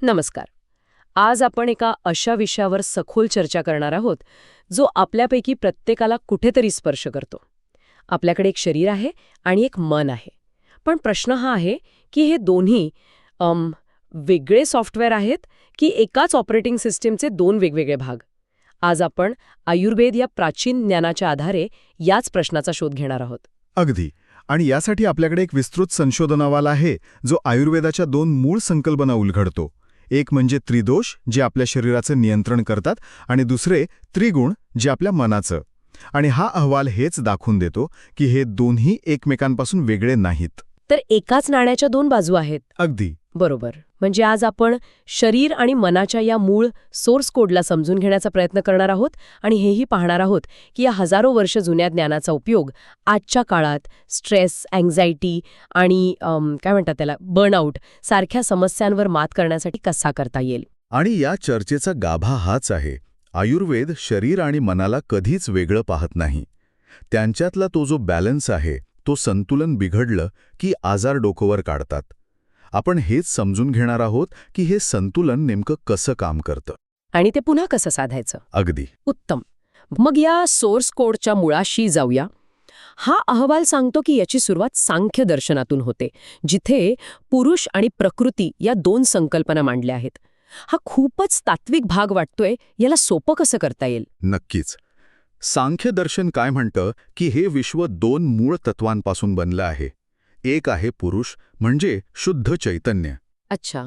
नमस्कार. आज आपण एका अशा विषयावर सखोल चर्चा करणार आहोत जो आपल्यापैकी प्रत्येकाला कुठेतरी स्पर्श करतो. आपल्याकडे एक शरीर आहे आणि एक मन आहे. पण प्रश्न हा आहे की हे दोन्ही वेगळे सॉफ्टवेअर आहेत की एकाच ऑपरेटिंग सिस्टीमचे दोन वेगवेगळे भाग. आज आपण आयुर्वेद या प्राचीन ज्ञानाच्या आधारे याच प्रश्नाचा शोध घेणार आहोत. अगदी. आणि यासाठी आपल्याकडे एक विस्तृत संशोधन अहवाल आहे जो आयुर्वेदाच्या दोन मूळ संकल्पना उलगडतो. एक म्हणजे त्रिदोष, जे आपल्या शरीराचं नियंत्रण करतात, आणि दुसरे त्रिगुण, जे आपल्या मनाचं. आणि हा अहवाल हेच दाखवून देतो की हे दोन्ही एकमेकांपासून वेगळे नाहीत. तर एकाच नाण्याच्या दोन बाजू आहेत. अगदी बरोबर. म्हणजे आज आपण शरीर आणि मनाच्या या मूळ सोर्स कोडला समजून घेण्याचा प्रयत्न करणार आहोत आणि हेही पाहणार आहोत की या हजारो वर्ष जुन्या ज्ञानाचा उपयोग आजच्या काळात स्ट्रेस, अँक्झायटी आणि काय म्हणतात त्याला, बर्नआउट सारख्या समस्यांवर मात करण्यासाठी कसा करता येईल. आणि या चर्चेचा गाभा हाच आहे. आयुर्वेद शरीर आणि मनाला कधीच वेगळं पाहत नाही. त्यांच्यातला तो जो बॅलन्स आहे, तो संतुलन बिघडलं की आजार डोकंवर काढतात. आपण हेच समजून घेणार आहोत की हे संतुलन नेमकं कसं काम करतं आणि ते पुन्हा कसं साधायचं. अगदी उत्तम. मग या सोर्स कोडच्या मुळाशी जाऊया. हा अहवाल सांगतो की याची सुरुवात सांख्य दर्शनातून होते, जिथे पुरुष आणि प्रकृती या दोन संकल्पना मांडल्या आहेत. हा खूपच तात्विक भाग वाटतोय. याला सोपं कसं करता येईल. नक्कीच. सांख्य दर्शन काय म्हणतं की हे विश्व दोन मूळ तत्वांपासून बनलं आहे. एक आहे पुरुष, म्हणजे शुद्ध चैतन्य. अच्छा.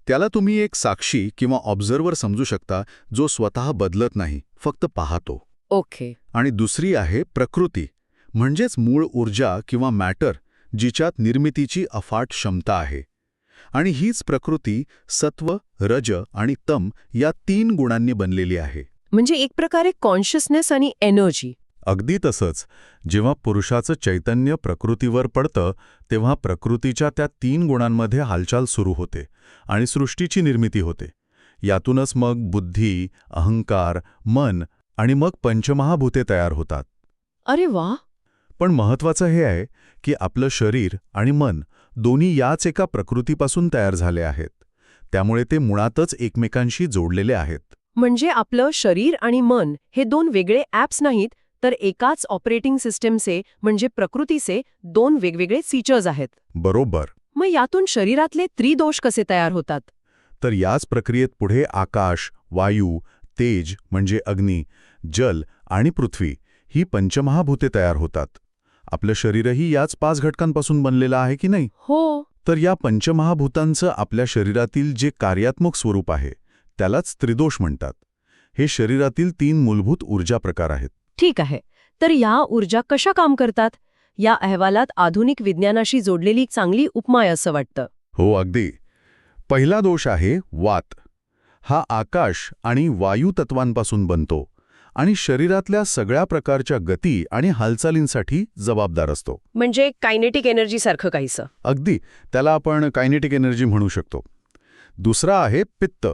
त्याला तुम्ही एक साक्षी किंवा ऑब्झर्वर समजू शकता, जो स्वतः बदलत नाही, फक्त पाहतो. ओके. आणि दुसरी आहे प्रकृती, म्हणजेच मूळ ऊर्जा किंवा मॅटर, जिच्यात निर्मितीची अफाट क्षमता आहे. आणि हीच प्रकृती सत्व, रज आणि तम या तीन गुणांनी बनलेली आहे. म्हणजे एक प्रकारे कॉन्शियसनेस आणि एनर्जी. अगदी तसंच. जेव्हा पुरुषाचं चैतन्य प्रकृतीवर पडतं, तेव्हा प्रकृतीच्या त्या तीन गुणांमध्ये हालचाल सुरू होते आणि सृष्टीची निर्मिती होते. यातूनच मग बुद्धी, अहंकार, मन आणि मग पंचमहाभूते तयार होतात. अरे वा. पण महत्वाचं हे आहे की आपलं शरीर आणि मन दोन्ही याच एका प्रकृतीपासून तयार झाले आहेत. त्यामुळे ते मुळातच एकमेकांशी जोडलेले आहेत. म्हणजे आपलं शरीर आणि मन हे दोन वेगळे ॲप्स नाहीत, तर एकाच ऑपरेटिंग सिस्टीमचे म्हणजे प्रकृतीचे दोन वेगवेगळे फीचर्स आहेत. बरोबर. मग यातून शरीरातले त्रिदोष कसे तयार होतात. तर याच प्रक्रियेत पुढे आकाश, वायू, तेज म्हणजे अग्नी, जल आणि पृथ्वी ही पंचमहाभूते तयार होतात. आपलं शरीरही याच 5 घटकांपासून बनलेलं आहे की नाही. हो. तर या पंचमहाभूतांचं आपल्या शरीरातील जे कार्यात्मक स्वरूप आहे, त्यालाच त्रिदोष म्हणतात. हे शरीरातील 3 मूलभूत ऊर्जा प्रकार आहेत. ठीक आहे. तर या ऊर्जा कशा काम करतात. या अहवालात आधुनिक विज्ञानाशी जोडलेली एक चांगली उपमा आहे असं वाटतं. हो, अगदी. पहिला दोष आहे वात. हा आकाश आणि वायू तत्वांपासून बनतो आणि शरीरातल्या सगळ्या प्रकारच्या गती आणि हालचालींसाठी जबाबदार असतो. म्हणजे कायनेटिक एनर्जी सारखं काहीसं. अगदी. त्याला आपण कायनेटिक एनर्जी म्हणू शकतो. दुसरा आहे पित्त,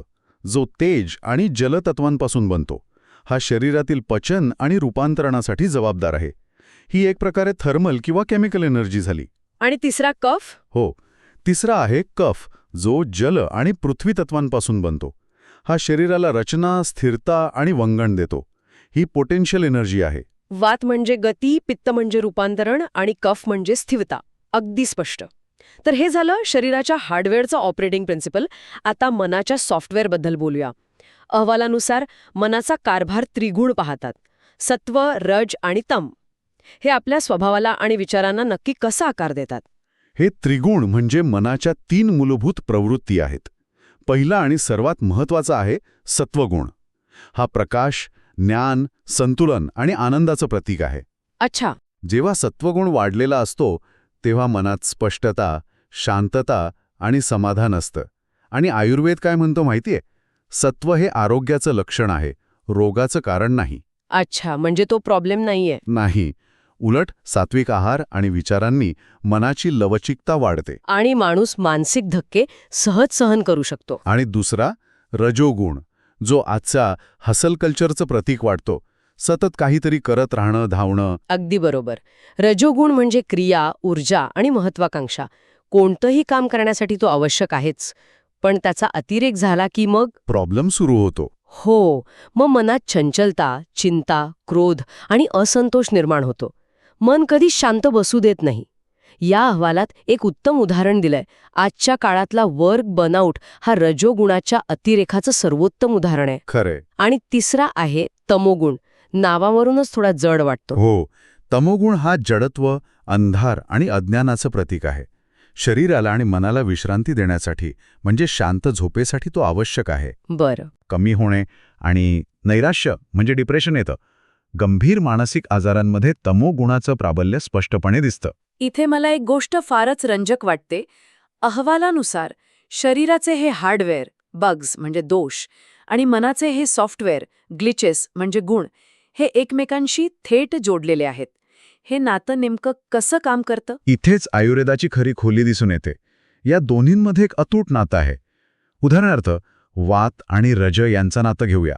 जो तेज आणि जलतत्वांपासून बनतो. हा शरीरातील पचन आणि रूपांतरणासाठी जबाबदार आहे. ही एक प्रकारे थर्मल किंवा केमिकल एनर्जी झाली. आणि तिसरा कफ. हो. तिसरा आहे कफ, जो जल आणि पृथ्वी तत्वांपासून बनतो. हा शरीराला रचना, स्थिरता आणि वंगण देतो. ही पोटेन्शियल एनर्जी आहे. वात म्हणजे गती, पित्त म्हणजे रूपांतरण आणि कफ म्हणजे स्थिरता. अगदी स्पष्ट. तर हे झालं शरीराच्या हार्डवेअरचं ऑपरेटिंग प्रिन्सिपल. आता मनाच्या सॉफ्टवेअरबद्दल बोलूया. अहवालानुसार मनाचा कारभार त्रिगुण पाहतात. सत्व, रज आणि तम. हे आपल्या स्वभावाला आणि विचारांना नक्की कसा आकार देतात. हे त्रिगुण म्हणजे मनाच्या 3 मूलभूत प्रवृत्ती आहेत. पहिला आणि सर्वात महत्त्वाचा आहे सत्वगुण. हा प्रकाश, ज्ञान, संतुलन आणि आनंदाचं प्रतीक आहे. अच्छा. जेव्हा सत्वगुण वाढलेला असतो तेव्हा मनात स्पष्टता, शांतता आणि समाधान असतं. आणि आयुर्वेद काय म्हणतो माहितीये? सत्व हे आरोग्याचं लक्षण आहे, रोगाचं कारण नाही. अच्छा. म्हणजे तो प्रॉब्लेम नाहीये. नाही. उलट सात्विक आहार आणि विचारांनी मनाची लवचिकता वाढते आणि माणूस मानसिक धक्के सहज सहन करू शकतो. आणि दुसरा रजोगुण, जो आजचा हसल कल्चरचं प्रतीक वाटतो. सतत काहीतरी करत राहणं, धावणं. अगदी बरोबर. रजोगुण म्हणजे क्रिया, ऊर्जा आणि महत्वाकांक्षा. कोणतंही काम करण्यासाठी तो आवश्यक आहेच. पण त्याचा अतिरेक झाला की मग प्रॉब्लेम सुरू होतो. हो, मग मनात चंचलता, चिंता, क्रोध आणि असंतोष निर्माण होतो. मन कधी शांत बसू देत नाही. या अहवालात एक उत्तम उदाहरण दिलंय. आजच्या काळातला वर्क बर्नआउट हा रजोगुणाच्या अतिरेकाचं सर्वोत्तम उदाहरण आहे. खरंय. आणि तिसरा आहे तमोगुण. नावावरूनच थोडा जड वाटतो. हो, तमोगुण हा जडत्व, अंधार आणि अज्ञानाचं प्रतीक आहे. शरीराला आणि मनाला विश्रांती देण्यासाठी म्हणजे शांत झोपेसाठी तो आवश्यक आहे. बरं. कमी होणे आणि नैराश्य म्हणजे डिप्रेशन येतं. गंभीर मानसिक आजारांमध्ये तमोगुणाचं प्राबल्य स्पष्टपणे दिसतं. इथे मला एक गोष्ट फारच रंजक वाटते. अहवालानुसार शरीराचे हे हार्डवेअर, बग्स म्हणजे दोष, आणि मनाचे हे सॉफ्टवेअर, ग्लिचेस म्हणजे गुण, हे एकमेकांशी थेट जोडलेले आहेत. हे नातं नेमकं कसं काम करतं? इथेच आयुर्वेदाची खरी खोली दिसून येते. या दोन्हींमध्ये एक अतूट नातं आहे. उदाहरणार्थ, वात आणि रज यांचं नातं घेऊया.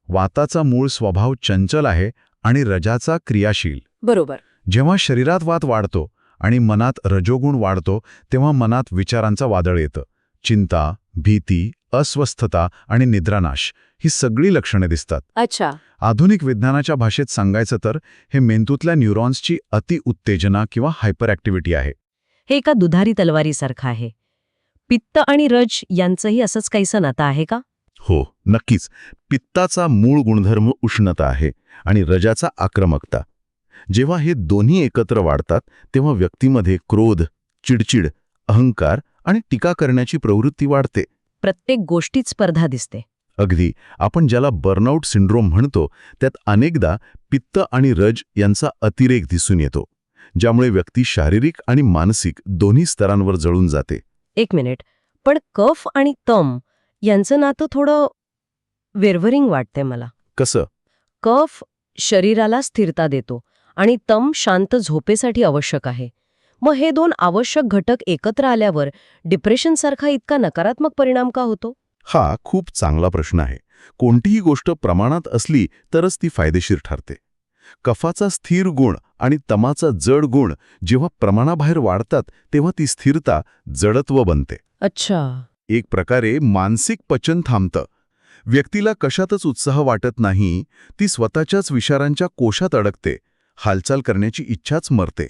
वाताचा मूळ स्वभाव चंचल आहे आणि रजाचा क्रियाशील. बरोबर. जेव्हा शरीरात वात वाढतो आणि मनात रजोगुण वाढतो तेव्हा मनात विचारांचा वादळ येतं. चिंता, भीती, अस्वस्थता आणि निद्रानाश ही सगळी लक्षणे दिसतात. अच्छा. आधुनिक विज्ञानाच्या भाषेत सांगायचं तर हे मेंदूतल्या न्यूरॉन्सची अतिउत्तेजना किंवा हायपर ॲक्टिव्हिटी आहे. हे एका दुधारी तलवारीसारखं आहे. पित्त आणि रज यांचंही असंच काहीसं नातं आहे का? हो, नक्कीच. पित्ताचा मूळ गुणधर्म उष्णता आहे आणि रजाचा आक्रमकता. जेव्हा हे दोन्ही एकत्र वाढतात तेव्हा व्यक्तीमध्ये क्रोध, चिडचिड, अहंकार आणि टीका करण्याची प्रवृत्ती वाढते. प्रत्येक गोष्टीत स्पर्धा दिसते. अगदी आपण ज्याला बर्नआउट सिंड्रोम म्हणतो त्यात अनेकदा पित्त आणि रज यांचा अतिरेक दिसून येतो, ज्यामुळे व्यक्ती शारीरिक आणि मानसिक दोन्ही स्तरांवर जळून जाते. एक मिनिट, पण कफ आणि तम यांचं नातं थोडं वेरवरिंग वाटतंय मला. कसं? कफ शरीराला स्थिरता देतो आणि तम शांत झोपेसाठी आवश्यक आहे. मग हे दोन आवश्यक घटक एकत्र आल्यावर डिप्रेशनसारखा इतका नकारात्मक परिणाम का होतो? हा खूप चांगला प्रश्न आहे. कोणतीही गोष्ट प्रमाणात असली तरच ती फायदेशीर ठरते. कफाचा स्थिर गुण आणि तमाचा जड गुण जेव्हा प्रमाणाबाहेर वाढतात तेव्हा ती स्थिरता जडत्व बनते. अच्छा. एक प्रकारे मानसिक पचन थांबतं. व्यक्तीला कशातच उत्साह वाटत नाही, ती स्वतःच्याच विचारांच्या कोशात अडकते, हालचाल करण्याची इच्छाच मरते.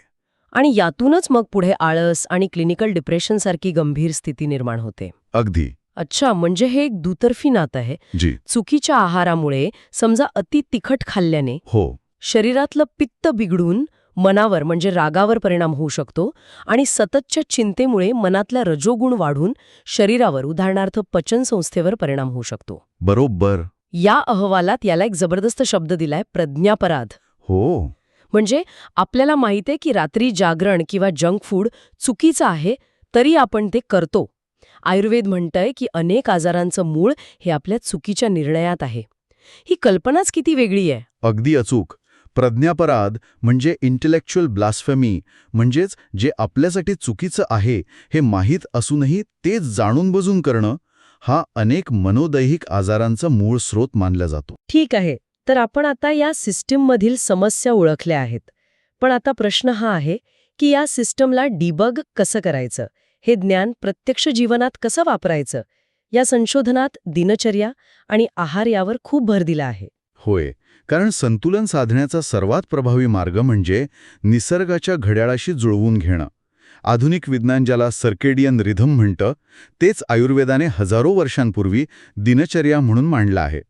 आणि यातूनच मग पुढे आळस आणि क्लिनिकल डिप्रेशनसारखी गंभीर स्थिती निर्माण होते. अगदी. अच्छा, म्हणजे हे एक दुतर्फी नातं आहे. जी. चुकीच्या आहारामुळे, समजा अति तिखट खाल्ल्याने, हो. शरीरातलं पित्त बिघडून मनावर म्हणजे रागावर परिणाम होऊ शकतो आणि सततच्या चिंतेमुळे मनातला रजोगुण वाढून शरीरावर, उदाहरणार्थ पचनसंस्थेवर परिणाम होऊ शकतो. बरोबर. या अहवालात याला एक जबरदस्त शब्द दिलाय, प्रज्ञापराध. हो. म्हणजे आपल्याला माहिती आहे की रात्री जागरण किंवा जंक फूड चुकीचं आहे, तरी आपण ते करतो. आयुर्वेद म्हणतंय की अनेक आजारांचं मूळ हे आपल्या चुकीच्या निर्णयात आहे. ही कल्पनाच किती वेगळी आहे. अगदी अचूक. प्रज्ञापराध म्हणजे इंटेलेक्च्युअल ब्लास्फेमी, म्हणजेच जे आपल्यासाठी चुकीचं आहे हे माहीत असूनही तेच जाणून बुजून करणं, हा अनेक मनोदैहिक आजारांचा मूळ स्रोत मानला जातो. ठीक आहे, तर आपण आता या सिस्टीममधील समस्या ओळखल्या आहेत. पण आता प्रश्न हा आहे की या सिस्टमला डिबग कसं करायचं, हे ज्ञान प्रत्यक्ष जीवनात कसं वापरायचं. या संशोधनात दिनचर्या आणि आहार यावर खूप भर दिला आहे. होय, कारण संतुलन साधण्याचा सर्वात प्रभावी मार्ग म्हणजे निसर्गाच्या घड्याळाशी जुळवून घेणं. आधुनिक विज्ञान ज्याला सर्केडियन रिधम म्हणतं, तेच आयुर्वेदाने हजारो वर्षांपूर्वी दिनचर्या म्हणून मांडलं आहे.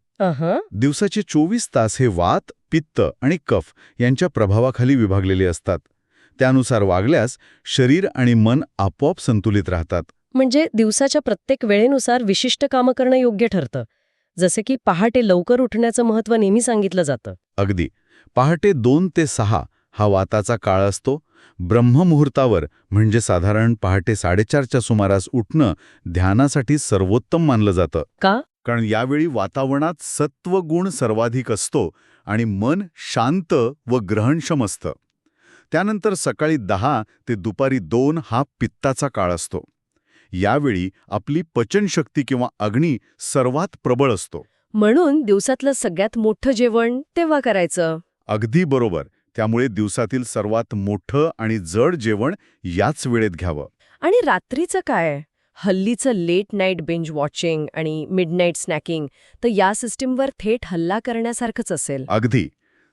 दिवसाचे 24 तास हे वात, पित्त आणि कफ यांच्या प्रभावाखाली विभागलेले असतात. त्यानुसार वागल्यास शरीर आणि मन आपोआप संतुलित राहतात. म्हणजे दिवसाच्या प्रत्येक वेळेनुसार विशिष्ट कामं करणं योग्य ठरतं. जसे की पहाटे लवकर उठण्याचं महत्त्व नेहमी सांगितलं जातं. अगदी. पहाटे 2 ते 6 हा वाताचा काळ असतो. ब्रह्ममुहूर्तावर म्हणजे साधारण पहाटे 4:30च्या सुमारास उठणं ध्यानासाठी सर्वोत्तम मानलं जातं. का? कारण यावेळी वातावरणात सत्वगुण सर्वाधिक असतो आणि मन शांत व ग्रहणक्षम असतं. त्यानंतर सकाळी 10 ते दुपारी 2 हा पित्ताचा काळ असतो. यावेळी आपली पचनशक्ती किंवा अग्नी सर्वात प्रबळ असतो. म्हणून दिवसातलं सगळ्यात मोठं जेवण तेव्हा करायचं. अगदी बरोबर. त्यामुळे दिवसातील सर्वात मोठं आणि जड जेवण याच वेळेत घ्यावं. आणि रात्रीचं काय? हल्लीचं लेट नाईट बिंज वॉचिंग आणि मिडनाईट स्नॅकिंग तर या सिस्टीमवर थेट हल्ला करण्यासारखंच असेल. अगदी.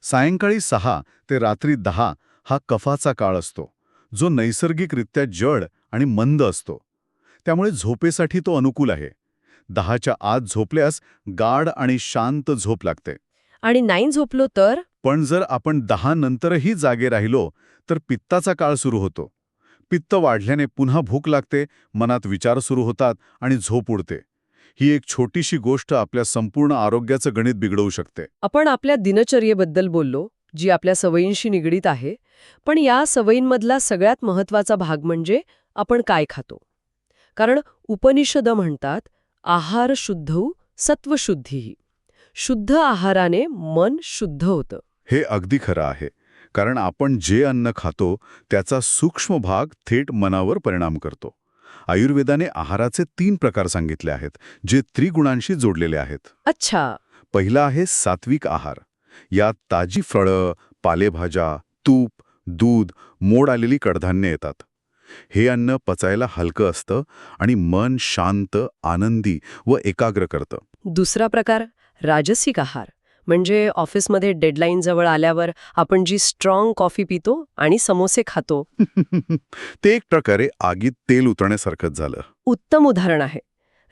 सायंकाळी 6 ते रात्री 10 हा कफाचा काळ असतो, जो नैसर्गिकरित्या जड आणि मंद असतो. त्यामुळे झोपेसाठी तो अनुकूल आहे. 10च्या आत झोपल्यास गाढ आणि शांत झोप लागते. आणि नाही झोपलो तर पण जर आपण 10 नंतरही जागे राहिलो तर पित्ताचा काळ सुरू होतो. पित्त वाढल्याने पुन्हा भूक लागते, मनात विचार सुरू होतात आणि झोप उडते. ही एक छोटीशी गोष्ट आपल्या संपूर्ण आरोग्याचं गणित बिघडवू शकते. आपण आपल्या दिनचर्येबद्दल बोललो, जी आपल्या सवयींशी निगडीत आहे. पण या सवयींमधला सगळ्यात महत्त्वाचा भाग म्हणजे आपण काय खातो. कारण उपनिषदं म्हणतात, आहार शुद्धौ सत्वशुद्धीः. शुद्ध आहाराने मन शुद्ध होतं. हे अगदी खरं आहे. कारण आपण जे अन्न खातो त्याचा सूक्ष्म भाग थेट मनावर परिणाम करतो. आयुर्वेदाने आहाराचे 3 प्रकार सांगितले आहेत, जे त्रिगुणांशी जोडलेले आहेत. अच्छा. पहिला आहे सात्विक आहार. यात ताजी फळं, पालेभाज्या, तूप, दूध, मोड आलेली कडधान्ये येतात. हे अन्न पचायला हलकं असतं आणि मन शांत, आनंदी व एकाग्र करतं. दुसरा प्रकार राजसिक आहार. म्हणजे ऑफिसमध्ये डेडलाईन जवळ आल्यावर आपण जी स्ट्रॉंग कॉफी पितो आणि समोसे खातो. ते एक प्रकारे आगीत तेल उतरण्यासारखंच झालं. उत्तम उदाहरण आहे.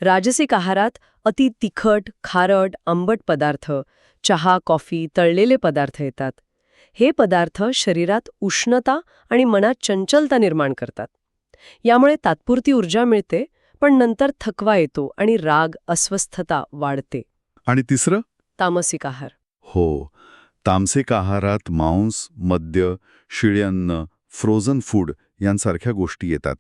राजसिक आहारात अति तिखट, खारट, आंबट पदार्थ, चहा, कॉफी, तळलेले पदार्थ येतात. हे पदार्थ शरीरात उष्णता आणि मनात चंचलता निर्माण करतात. यामुळे तात्पुरती ऊर्जा मिळते, पण नंतर थकवा येतो आणि राग, अस्वस्थता वाढते. आणि तिसरं? तामसिक आहार. हो. तामसिक आहारात मांस, मद्य, शिळे अन्न, फ्रोझन फूड यांसारख्या गोष्टी येतात.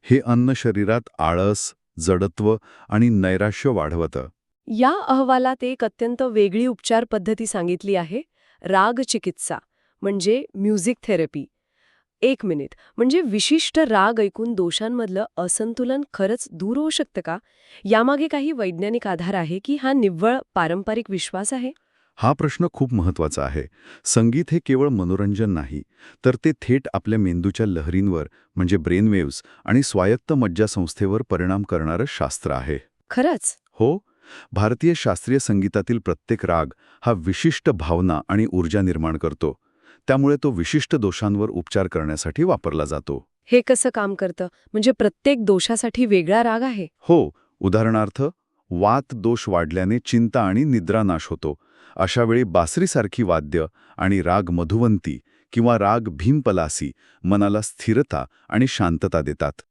हे अन्न शरीरात आळस, जडत्व आणि नैराश्य वाढवतं. या अहवालात एक अत्यंत वेगळी उपचार पद्धती सांगितली आहे, राग चिकित्सा, म्हणजे म्युझिक थेरपी. 1 मिनिट, म्हणजे विशिष्ट राग ऐकून दोषांमधलं असंतुलन खरंच दूर होऊ शकतं का? यामागे काही वैज्ञानिक आधार आहे की हा निव्वळ पारंपरिक विश्वास आहे? हा प्रश्न खूप महत्वाचा आहे. संगीत हे केवळ मनोरंजन नाही, तर ते थेट आपल्या मेंदूच्या लहरींवर म्हणजे ब्रेन वेव्हज आणि स्वायत्त मज्जासंस्थेवर परिणाम करणारं शास्त्र आहे. खरंच? हो. भारतीय शास्त्रीय संगीतातील प्रत्येक राग हा विशिष्ट भावना आणि ऊर्जा निर्माण करतो. त्यामुळे तो विशिष्ट दोषांवर उपचार करण्यासाठी वापरला जातो. हे कसं काम करतं? म्हणजे प्रत्येक दोषासाठी वेगळा राग आहे? हो. उदाहरणार्थ, वात दोष वाढल्याने चिंता आणि निद्रानाश होतो. अशावेळी बासरीसारखी वाद्य आणि राग मधुवंती किंवा राग भीमपलासी मनाला स्थिरता आणि शांतता देतात.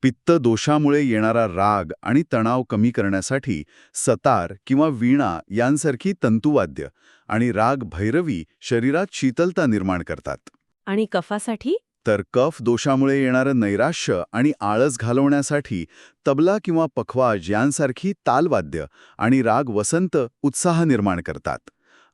पित्त दोषामुळे येणारा राग आणि तणाव कमी करण्यासाठी सतार किंवा वीणा यांसारखी तंतुवाद्य आणि राग भैरवी शरीरात शीतलता निर्माण करतात. आणि कफासाठी? तर कफ दोषामुळे येणारं नैराश्य आणि आळस घालवण्यासाठी तबला किंवा पखवाज यांसारखी तालवाद्य आणि राग वसंत उत्साह निर्माण करतात.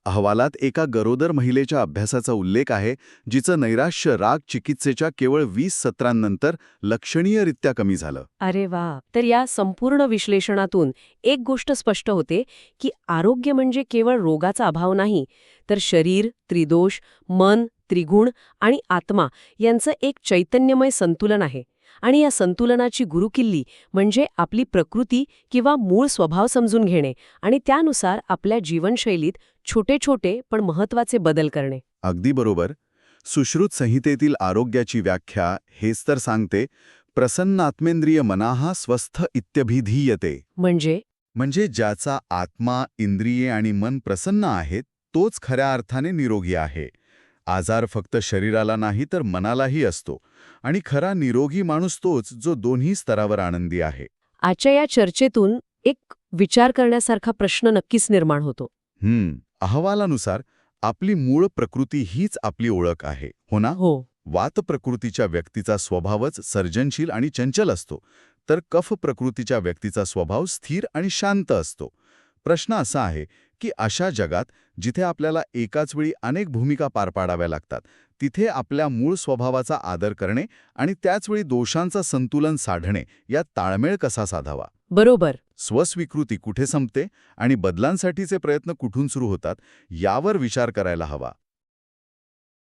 अहवालात एका गरोदर महिलेच्या अभ्यासाचा उल्लेख आहे, जिचं नैराश्य राग चिकित्सेच्या केवळ 20 सत्रांनंतर लक्षणीयरित्या कमी झालं. अरे वा. तर या संपूर्ण विश्लेषणातून एक गोष्ट स्पष्ट होते की आरोग्य म्हणजे केवळ रोगाचा अभाव नाही, तर शरीर, त्रिदोष, मन, त्रिगुण आणि आत्मा यांचं एक चैतन्यमय संतुलन आहे. आणि या संतुलनाची गुरुकिल्ली म्हणजे आपली प्रकृती किंवा मूळ स्वभाव समजून घेणे आणि त्यानुसार आपल्या जीवनशैलीत छोटे छोटे पण महत्त्वाचे बदल करणे. अगदी बरोबर. सुश्रुत संहितेतील आरोग्याची व्याख्या हेच तर सांगते, प्रसन्नात्मेंद्रिय मनाः स्वस्थ इत्यभिधीयते. म्हणजे ज्याचा आत्मा, इंद्रिये आणि मन प्रसन्न आहेत, तोच खऱ्या अर्थाने निरोगी आहे. आजार फक्त शरीराला नाही तर मनालाही असतो. आणि खरा निरोगी माणूस तोच जो दोन्ही स्तरावर आनंदी आहे. आजच्या या चर्चेतून एक विचार करण्यासारखा प्रश्न नक्कीच निर्माण होतो. अहवालानुसार आपली मूळ प्रकृती हीच आपली ओळख आहे, हो ना? हो. वात प्रकृतीच्या व्यक्तीचा स्वभावच सर्जनशील आणि चंचल असतो, तर कफ प्रकृतीच्या व्यक्तीचा स्वभाव स्थिर आणि शांत असतो. प्रश्न असा आहे की अशा जगात जिथे आपल्याला एकाच वेळी अनेक भूमिका पार पाडाव्या लागतात, तिथे आपल्या मूळ स्वभावाचा आदर करणे आणि त्याचवेळी दोषांचा संतुलन साधणे यात ताळमेळ कसा साधावा? बरोबर. स्वस्वीकृती कुठे संपते आणि बदलांसाठीचे प्रयत्न कुठून सुरू होतात, यावर विचार करायला हवा.